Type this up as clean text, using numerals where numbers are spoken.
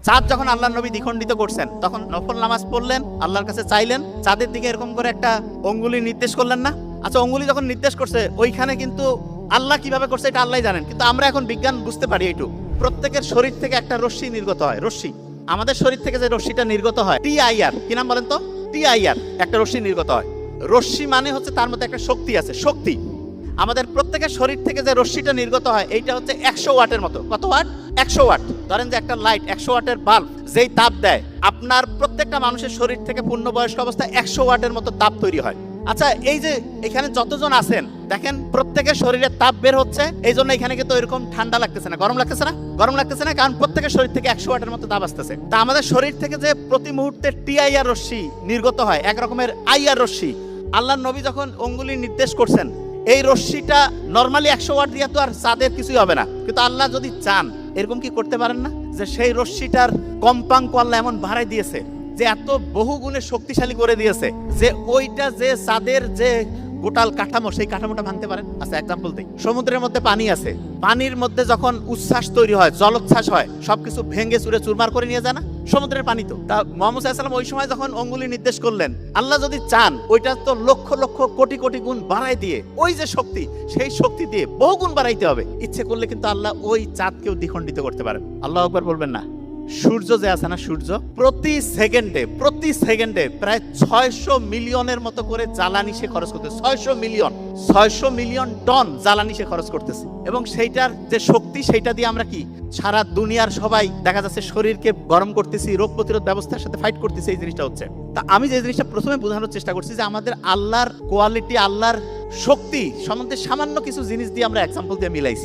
চাঁদ যখন আল্লাহর নবী দ্বিখণ্ডিত করছেন তখন নফল নামাজ পড়লেন, আল্লাহর কাছে চাইলেন, চাঁদের দিকে এরকম করে একটা অঙ্গুলি নির্দেশ করলেন না? আচ্ছা, অঙ্গুলি যখন নির্দেশ করছে ওইখানে কিন্তু আল্লাহ কিভাবে করছে এটা আল্লাহই জানেন, কিন্তু আমরা এখন বিজ্ঞান বুঝতে পারি এইটুকু, প্রত্যেকের শরীর থেকে একটা রশ্মি নির্গত হয়। রশ্মি, আমাদের শরীর থেকে যে রশ্মিটা নির্গত হয় TIR, কি নাম বলেন তো? TIR, একটা রশ্মি নির্গত হয়। রশ্মি মানে হচ্ছে তার মধ্যে একটা শক্তি আছে, শক্তি। আমাদের প্রত্যেকের শরীর থেকে যে রশ্মিটা নির্গত হয় এইটা হচ্ছে 100 ওয়াটের মতো। কত ওয়াট? 100 ওয়াট। ধরেন যে একটা লাইট 100 ওয়াটের বাল্ব যেই তাপ দেয়, আপনার প্রত্যেকটা মানুষের শরীর থেকে পূর্ণবয়স্ক অবস্থায় 100 ওয়াটের মতো তাপ তৈরি হয়। আচ্ছা, এই যে এখানে যতজন আছেন দেখেন প্রত্যেকের শরীরে তাপ বের হচ্ছে, এই জন্য এখানে কিন্তু এরকম ঠান্ডা লাগতেছে না, গরম লাগতেছে না? গরম লাগতেছে না, কারণ প্রত্যেকের শরীর থেকে 100 ওয়াটের মতো তাপ আসতেছে। তা আমাদের শরীর থেকে যে প্রতি মুহূর্তে TIR রশ্মি নির্গত হয়, এক রকমের IR রশ্মি, আল্লাহর নবী যখন অঙ্গুলি নির্দেশ করছেন, এই রশ্মিটা নরমালি 100 ওয়াট দিয়ে তো আর চাঁদের কিছুই হবে না, কিন্তু আল্লাহ যদি চান এরকম কি করতে পারেন না যে সেই রশ্মিটার কম্পাঙ্ক আল্লাহ এমন বাড়াই দিয়েছে, যে এত বহু গুণে শক্তিশালী করে দিয়েছে যে ওইটা যে চাঁদের যে গোটাল কাঠামো, সেই কাঠামোটা ভাঙতে পারেন। আচ্ছা, এক্সাম্পল দিই, সমুদ্রের মধ্যে পানি আছে, পানির মধ্যে যখন উচ্ছ্বাস তৈরি হয়, জলোচ্ছ্বাস হয়, সবকিছু ভেঙে চুরে চুরমার করে নিয়ে যায় না সমুদ্রের পানি? তো তা মুহাম্মদ সাল্লাল্লাহু আলাইহি ওয়াসাল্লাম ওই সময় যখন অঙ্গুলি নির্দেশ করলেন, আল্লাহ যদি চান ওইটা তো লক্ষ লক্ষ কোটি কোটি গুণ বাড়াই দিয়ে, ওই যে শক্তি, সেই শক্তি দিয়ে বহু গুণ বাড়াইতে হবে। ইচ্ছে করলে কিন্তু আল্লাহ ওই চাঁদকেও দ্বিখণ্ডিত করতে পারেন। আল্লাহু আকবার বলবেন না? সূর্য যে আছে না, সূর্য প্রতি সেকেন্ডে প্রায় 600 মিলিয়নের মতো করে জ্বালানি সে খরচ করতেছে। 600 মিলিয়ন টন জ্বালানি সে খরচ করতেছে, এবং সেইটার যে শক্তি সেইটা দিয়ে আমরা কি সারা দুনিয়ার সবাই দেখা যাচ্ছে শরীরকে গরম করতেছি, রোগ প্রতিরোধ ব্যবস্থার সাথে ফাইট করতেছি। এই জিনিসটা হচ্ছে, তা আমি যে জিনিসটা প্রথমে বোঝানোর চেষ্টা করছি যে আমাদের আল্লাহর কোয়ালিটি, আল্লাহর শক্তি সম্বন্ধে সামান্য কিছু জিনিস দিয়ে আমরা এক্সাম্পল দিয়ে মিলাইছি।